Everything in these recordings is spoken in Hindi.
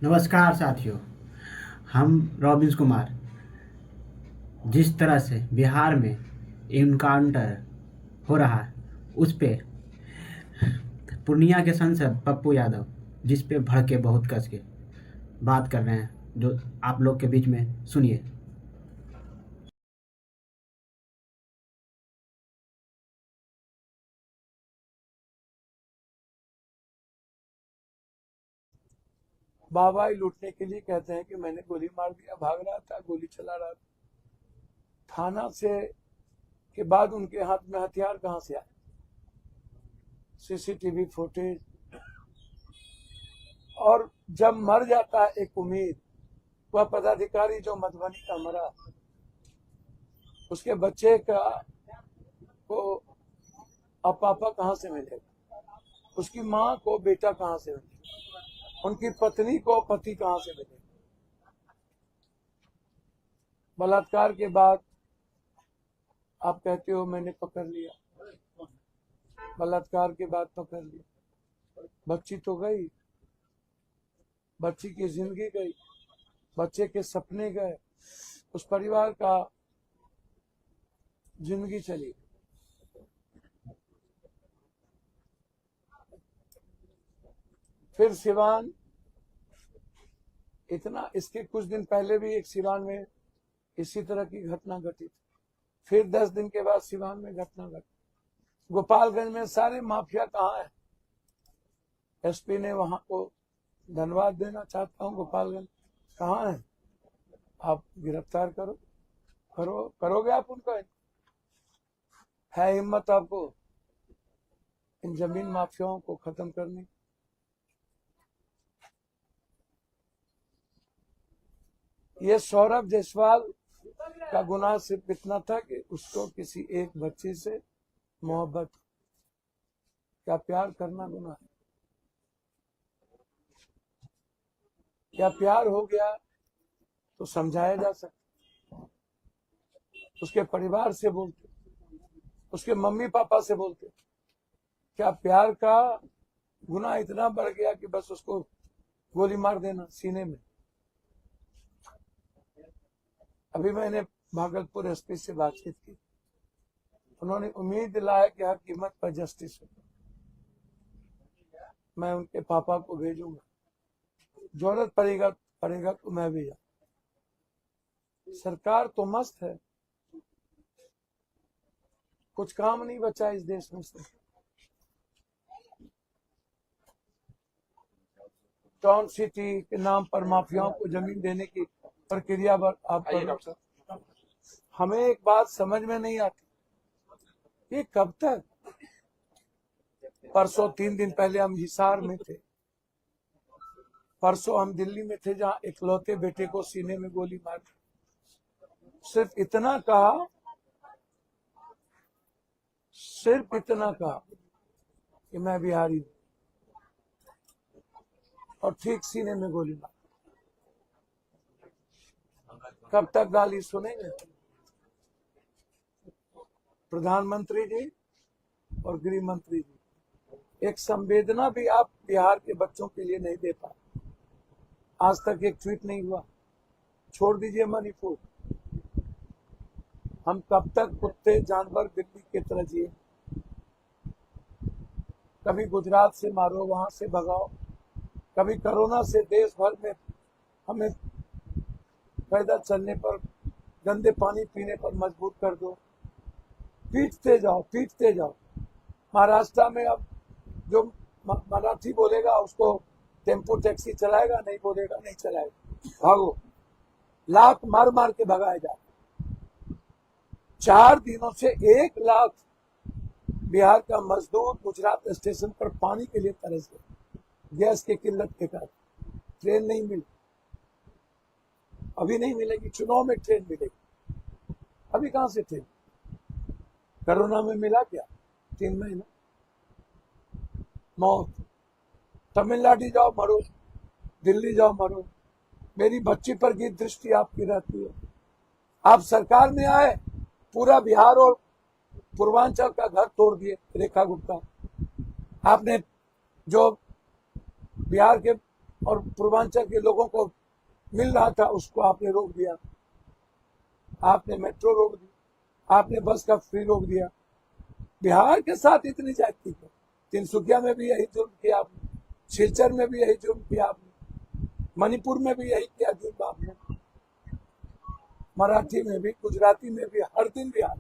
नमस्कार साथियों। हम रॉबिन्स कुमार। जिस तरह से बिहार में इनकाउंटर हो रहा है उस पे पूर्णिया के सांसद पप्पू यादव जिस पे भड़के बहुत कस के बात कर रहे हैं, जो आप लोग के बीच में सुनिए। वाहवाही लूटने के लिए कहते हैं कि मैंने गोली मार दिया, भाग रहा था, गोली चला रहा था। थाना से के बाद उनके हाथ में हथियार कहां से आए? CCTV footage. और जब मर जाता है एक उम्मीद, वह पदाधिकारी जो मधुबनी का मरा, उसके बच्चे का को अब पापा कहां से मिलेगा? उसकी माँ को बेटा कहां से मिलेगा? उनकी पत्नी को पति कहां से मिलेगा? बलात्कार के बाद आप कहते हो मैंने पकड़ लिया, बलात्कार के बाद पकड़ लिया। बच्ची तो गई, बच्ची की जिंदगी गई, बच्चे के सपने गए, उस परिवार का जिंदगी चली। फिर सिवान, इतना इसके कुछ दिन पहले भी एक सिवान में इसी तरह की घटना घटी। फिर 10 दिन के बाद सिवान में घटना घटी। गोपालगंज में सारे माफिया कहाँ है? एसपी ने वहां को धन्यवाद देना चाहता हूँ। गोपालगंज कहाँ है? आप गिरफ्तार करोगे आप उनको? है हिम्मत आपको इन जमीन माफियाओं को खत्म करने? ये सौरभ जायसवाल का गुनाह सिर्फ इतना था कि उसको किसी एक बच्ची से मोहब्बत। क्या प्यार करना गुनाह है? क्या प्यार हो गया तो समझाया जा सकता? उसके परिवार से बोलते, उसके मम्मी पापा से बोलते। क्या प्यार का गुनाह इतना बढ़ गया कि बस उसको गोली मार देना सीने में? अभी मैंने भागलपुर एसपी से बातचीत की, उन्होंने उम्मीद दिलाया कि हर कीमत पर जस्टिस हो। मैं उनके पापा को भेजूंगा, जरूरत पड़ेगा तो मैं भी जाऊं। सरकार तो मस्त है, कुछ काम नहीं बचा इस देश में से। टाउन सिटी के नाम पर माफियाओं को जमीन देने की प्रक्रिया पर आप करो। हमें एक बात समझ में नहीं आती, ये कब तक? परसों 3 दिन पहले हम हिसार में थे, परसों हम दिल्ली में थे जहां इकलौते बेटे को सीने में गोली मार दी। सिर्फ इतना कहा कि मैं बिहारी हूं, और ठीक सीने में गोली मार। कब तक गाली सुनेंगे? प्रधानमंत्री जी और गृह मंत्री जी, एक संवेदना भी आप बिहार के बच्चों के लिए नहीं दे पाए। आज तक एक ट्वीट नहीं हुआ। छोड़ दीजिए मणिपुर, हम कब तक कुत्ते जानवर बिल्ली की तरह जिए? कभी गुजरात से मारो, वहां से भगाओ, कभी कोरोना से देश भर में हमें पैदल चलने पर, गंदे पानी पीने पर मजबूर कर दो। पीटते जाओ। महाराष्ट्र में अब जो मराठी बोलेगा उसको टेम्पो टैक्सी चलाएगा, नहीं बोलेगा नहीं चलाएगा, भागो। लात मार मार के भगाया जा। 4 दिनों से 1 लाख बिहार का मजदूर गुजरात स्टेशन पर पानी के लिए तरस गए, गैस की किल्लत के कारण। ट्रेन नहीं मिली, अभी नहीं मिलेगी। चुनाव में ट्रेन मिलेगी, अभी कहां से ट्रेन? कोरोना में मिला क्या? 3 महीना मौत। तमिलनाडु जाओ मरो, दिल्ली जाओ मरो। मेरी बच्ची पर की दृष्टि आपकी रहती है। आप सरकार में आए, पूरा बिहार और पूर्वांचल का घर तोड़ दिए। रेखा गुप्ता, आपने जो बिहार के और पूर्वांचल के लोगों को मिल रहा था, उसको आपने रोक दिया। आपने मेट्रो रोक दी, आपने बस का फ्री रोक दिया। बिहार के साथ इतनी जाति है। तिनसुकिया में भी यही जुर्म किया आपने, सिलचर में भी यही जुर्म किया आपने, मणिपुर में भी यही किया जुर्म आपने, मराठी में भी, गुजराती में भी, हर दिन बिहार।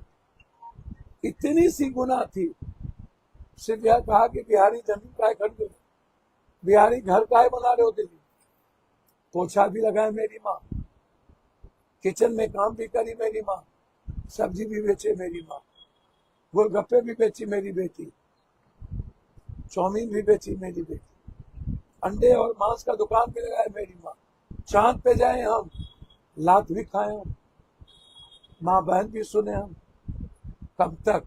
इतनी सी गुनाह थी, सिर्फ यह कहा कि बिहारी जमीन काय खरीद रहे, बिहारी घर काय बना रहे हो दिल्ली। पोछा भी लगाए मेरी माँ, किचन में काम भी करी मेरी माँ, सब्जी भी बेचे मेरी माँ, गोलगप्पे भी बेची मेरी बेटी, चाउमीन भी बेची मेरी बेटी, अंडे और मांस का दुकान भी लगाए मेरी माँ। चांद पे जाए हम, लात भी खाए हम, माँ बहन भी सुने हम। कब तक,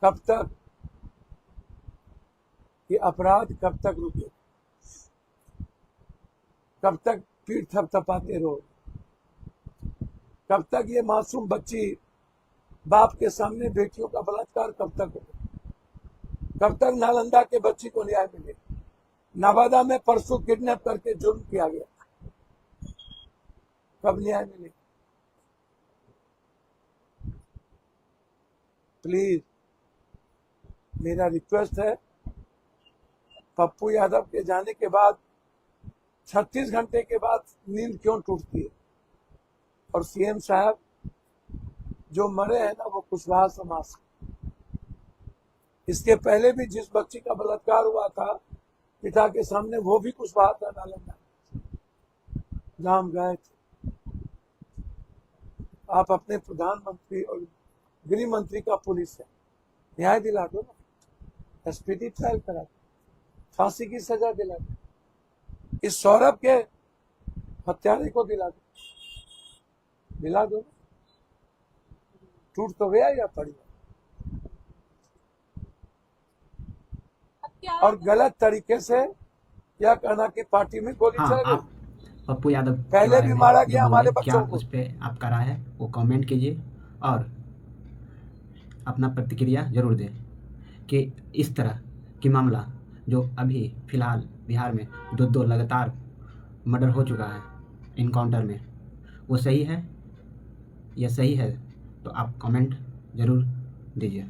कब तक ये अपराध कब तक रुके? कब तक पीठ थपथपाते रहो? कब तक ये मासूम बच्ची बाप के सामने बेटियों का बलात्कार कब तक हो? कब तक नालंदा के बच्ची को न्याय मिले? नवादा में परसों किडनैप करके जुर्म किया गया, कब न्याय मिले? प्लीज मेरा रिक्वेस्ट है, पप्पू यादव के जाने के बाद 36 घंटे के बाद नींद क्यों टूटती है? और सीएम साहब, जो मरे हैं ना वो कुशवाहा समाज से। इसके पहले भी जिस बच्ची का बलात्कार हुआ था पिता के सामने, वो भी कुशवाहा था नालंदा, जहां हम गए थे। आप अपने प्रधानमंत्री और गृह मंत्री का पुलिस है, न्याय दिला दो ना, एसपीटी ट्रायल करा दो, फांसी की सजा दिला दो, इस सौरभ के हत्यारे को दिला दो, दिला दो। टूट तो गया या पड़ गया? और गलत तरीके से यह कहना कि पार्टी में गोली हाँ, चल गई। आप पप्पू यादव के पहले बारे भी में मारा जो गया हमारे बोले, क्या बच्चों को। उस पे आपका राय है वो कमेंट कीजिए और अपना प्रतिक्रिया जरूर दें कि इस तरह की मामला जो अभी फ़िलहाल बिहार में दो लगातार मर्डर हो चुका है इनकाउंटर में, वो सही है या सही है? तो आप कमेंट ज़रूर दीजिए।